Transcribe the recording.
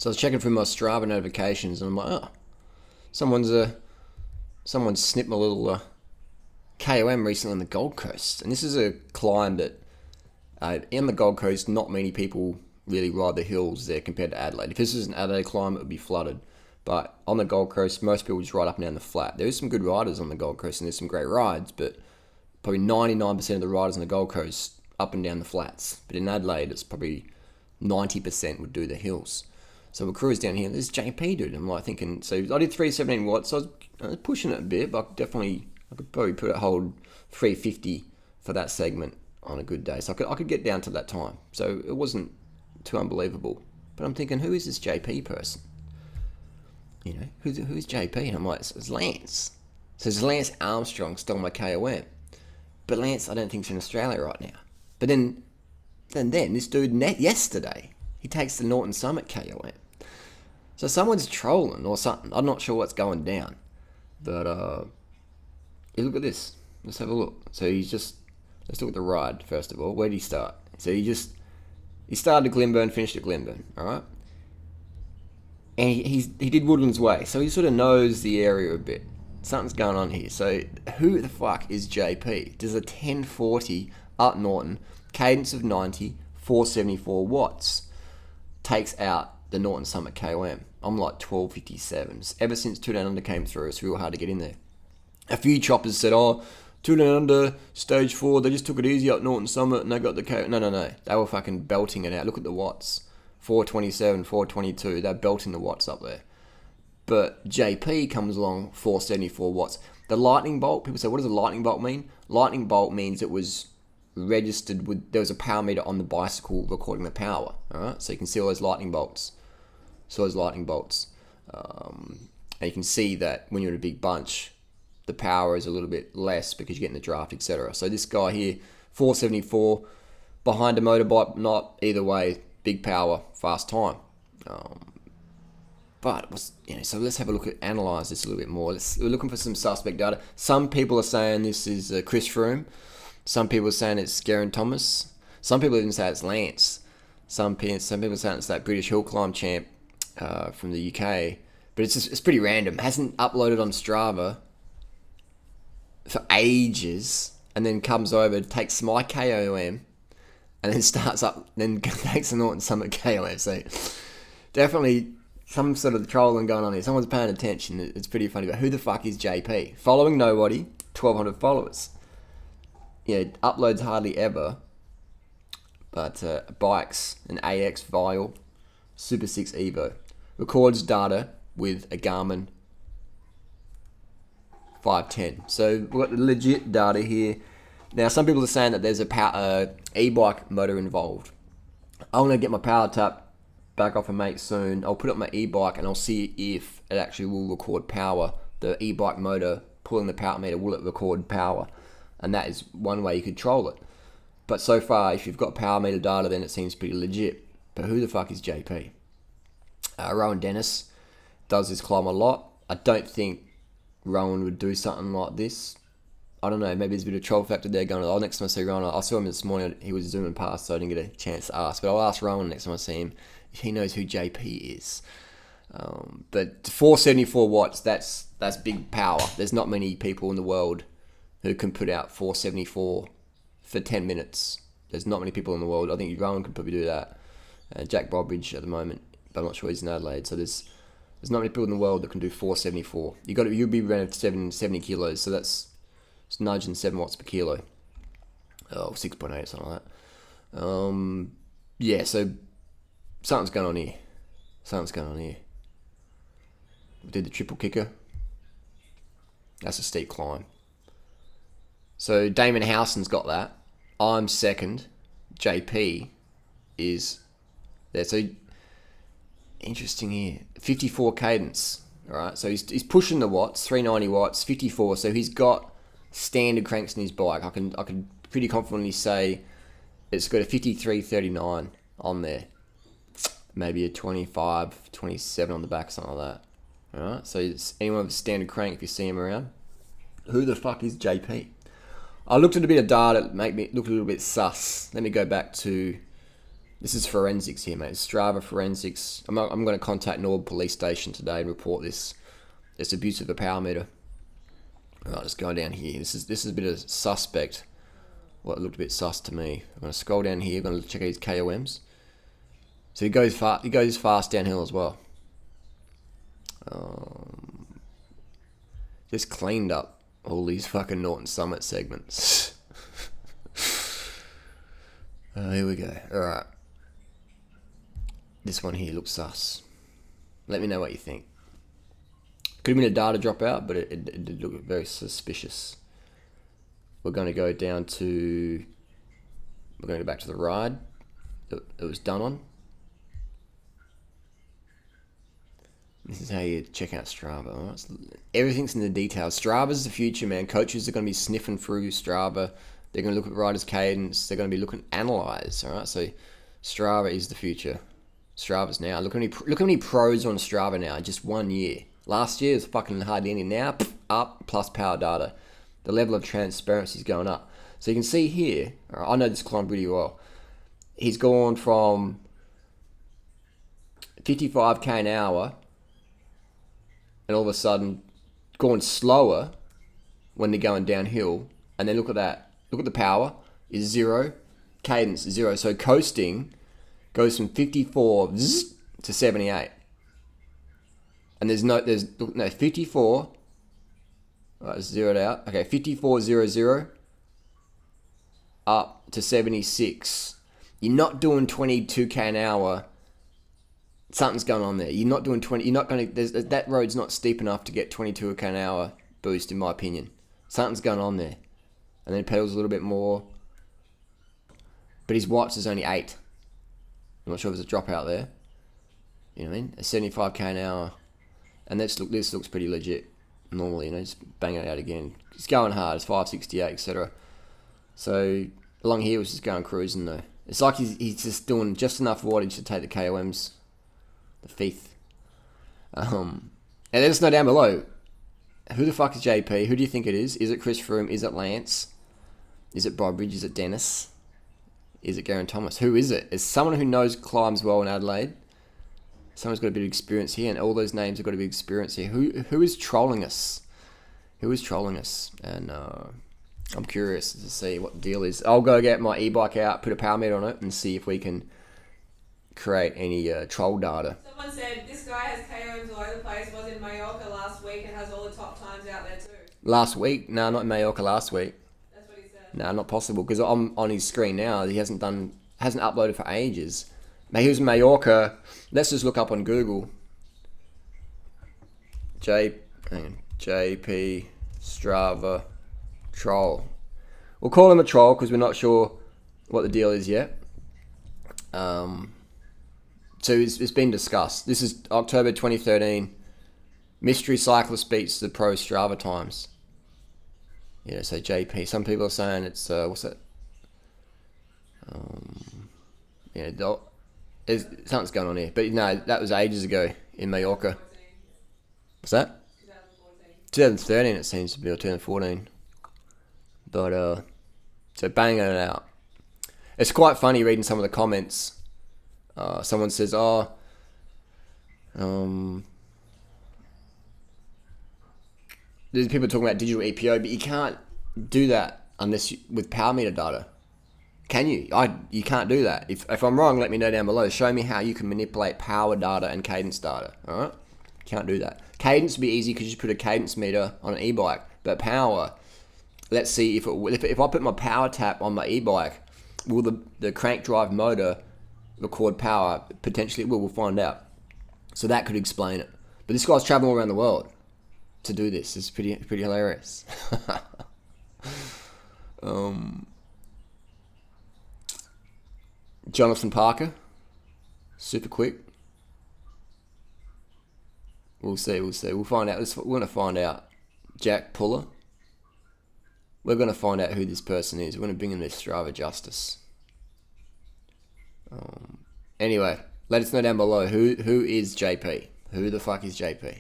So I was checking through my Strava notifications, and I'm like, oh, someone's snipped my little KOM recently on the Gold Coast, and this is a climb that in the Gold Coast, not many people really ride the hills there compared to Adelaide. If this was an Adelaide climb, it would be flooded. But on the Gold Coast, most people just ride up and down the flat. There is some good riders on the Gold Coast, and there's some great rides, but probably 99% of the riders on the Gold Coast up and down the flats. But in Adelaide, it's probably 90% would do the hills. So we cruise down here, and there's JP, dude. I'm like thinking, so I did 317 watts, so I was pushing it a bit, but I could probably hold 350 for that segment on a good day. So I could get down to that time. So it wasn't too unbelievable. But I'm thinking, who is this JP person? You know, who's JP? And I'm like, it's Lance. So it's Lance Armstrong stole my KOM. But Lance, I don't think, is in Australia right now. But then this dude yesterday, he takes the Norton Summit KOM. So someone's trolling or something. I'm not sure what's going down. But look at this. Let's have a look. So let's look at the ride first of all. Where did he start? So he started at Glenburn, finished at Glenburn. All right. And he did Woodlands Way, so he sort of knows the area a bit. Something's going on here. So who the fuck is JP? Does a 1040 up Norton, cadence of 90, 474 watts, takes out the Norton Summit KOM. I'm like 1257s. Ever since Two Down Under came through, it's real hard to get in there. A few choppers said, oh, Two Down Under, stage 4, they just took it easy up Norton Summit and they got the KOM. No. They were fucking belting it out. Look at the watts. 427, 422. They're belting the watts up there. But JP comes along, 474 watts. The lightning bolt, people say, what does a lightning bolt mean? Lightning bolt means it was registered with, there was a power meter on the bicycle recording the power. All right, so you can see all those lightning bolts. And you can see that when you're in a big bunch, the power is a little bit less because you're getting the draft, etc. So this guy here, 474, behind a motorbike, not either way, big power, fast time. So let's have a look at, analyse this a little bit more. We're looking for some suspect data. Some people are saying this is Chris Froome. Some people are saying it's Geraint Thomas. Some people even say it's Lance. Some people are saying it's that British hill climb champ from the UK. But it's pretty random. Hasn't uploaded on Strava for ages, and then comes over, takes my KOM, and then starts up, then takes the Norton Summit KOM. So definitely some sort of trolling going on here. Someone's paying attention. It's pretty funny. But who the fuck is JP? Following nobody, 1,200 followers. Yeah, uploads hardly ever. But bikes, an AX Vial, Super 6 Evo. Records data with a Garmin 510. So we've got the legit data here. Now, some people are saying that there's a e-bike motor involved. I'm going to get my power tap back off a mate soon. I'll put it on my e-bike and I'll see if it actually will record power. The e-bike motor, pulling the power meter, will it record power? And that is one way you could troll it. But so far, if you've got power meter data, then it seems pretty legit. But who the fuck is JP? Rowan Dennis does this climb a lot. I don't think Rowan would do something like this. I don't know, maybe there's a bit of troll factor there going on. Next time I see Rowan, I saw him this morning, he was zooming past, so I didn't get a chance to ask. But I'll ask Rowan next time I see him if he knows who JP is. But 474 watts, that's big power. There's not many people in the world who can put out 474 for 10 minutes. There's not many people in the world. I think Rowan could probably do that. Jack Bobridge at the moment, but I'm not sure he's in Adelaide. So there's not many people in the world that can do 474. You'll be around 70 kilos, so that's nudging 7 watts per kilo. 6.8, something like that. Yeah, so something's going on here. We did the triple kicker. That's a steep climb. So Damon Howson's got that. I'm second. JP is there. So interesting here. 54 cadence. All right. So he's pushing the watts, 390 watts, 54. So he's got standard cranks in his bike. I can pretty confidently say it's got a 5339 on there. Maybe a 25, 27 on the back, something like that. All right. So it's anyone with a standard crank if you see him around. Who the fuck is JP? I looked at a bit of data that made me look a little bit sus. Let me go back to This is forensics here, mate. Strava forensics. I'm going to contact Norwood Police Station today and report this abuse of a power meter. All right, let's go down here. This is a bit of suspect. Well, it looked a bit sus to me. I'm going to scroll down here. I'm going to check his KOMs. So he goes fast downhill as well. Just cleaned up all these fucking Norton Summit segments. Here we go. All right. This one here looks sus. Let me know what you think. Could have been a data dropout, but it did look very suspicious. We're going to go down to... We're going to go back to the ride that it was done on. This is how you check out Strava. Right? Everything's in the details. Strava's the future, man. Coaches are going to be sniffing through Strava. They're going to look at riders' cadence. They're going to be looking at analyze. All right, so Strava is the future. Strava's now. Look how many pros are on Strava now. Just 1 year. Last year was fucking hardly any. Now up plus power data. The level of transparency is going up. So you can see here. Right, I know this climb pretty well. He's gone from 55k an hour, and all of a sudden going slower when they're going downhill. And then look at that. Look at the power is 0, cadence 0. So coasting goes from 54 to 78. And there's no 54. Right, it's zeroed out. Okay, 54.00 up to 76. You're not doing 22k an hour. Something's going on there. You're not doing 20. You're not going to. That road's not steep enough to get 22k an hour boost, in my opinion. Something's going on there. And then he pedals a little bit more. But his watts is only 8. I'm not sure if there's a dropout there. You know what I mean? A 75k an hour. And this looks pretty legit. Normally, you know, just bang it out again. It's going hard. It's 568, etc. So along here was just going cruising though. It's like he's just doing just enough wattage to take the KOMs, the fifth. And let us know down below. Who the fuck is JP? Who do you think it is? Is it Chris Froome? Is it Lance? Is it Bodbridge? Is it Dennis? Is it Geraint Thomas? Who is it? It's someone who knows climbs well in Adelaide. Someone's got a bit of experience here, and all those names have got a bit of experience here. Who is trolling us? Who is trolling us? And I'm curious to see what the deal is. I'll go get my e-bike out, put a power meter on it, and see if we can create any troll data. Someone said this guy has KOMs all over the place. Was in Mallorca last week and has all the top times out there too. Last week? No, not in Mallorca last week. That's what he said. No, not possible, because I'm on his screen now. He hasn't uploaded for ages. He was in Mallorca. Let's just look up on Google. JP Strava troll. We'll call him a troll because we're not sure what the deal is yet. So it's been discussed. This is October 2013. Mystery cyclist beats the pro Strava times. Yeah, so JP. Some people are saying it's what's that? Something's going on here, but no, that was ages ago in Mallorca. What's that? 2013 it seems to be, or 2014. But so banging it out. It's quite funny reading some of the comments. Someone says, there's people talking about digital EPO, but you can't do that unless with power meter data. Can you? You can't do that. If I'm wrong, let me know down below. Show me how you can manipulate power data and cadence data. All right? Can't do that. Cadence would be easy because you put a cadence meter on an e-bike. But power, let's see if I put my power tap on my e-bike, will the crank drive motor record power? Potentially it will. We'll find out. So that could explain it. But this guy's traveling all around the world to do this. It's pretty hilarious. Jonathan Parker, super quick. We'll see. We'll find out. We're going to find out. Jack Puller. We're going to find out who this person is. We're going to bring in this Strava justice. Anyway, let us know down below who is JP. Who the fuck is JP?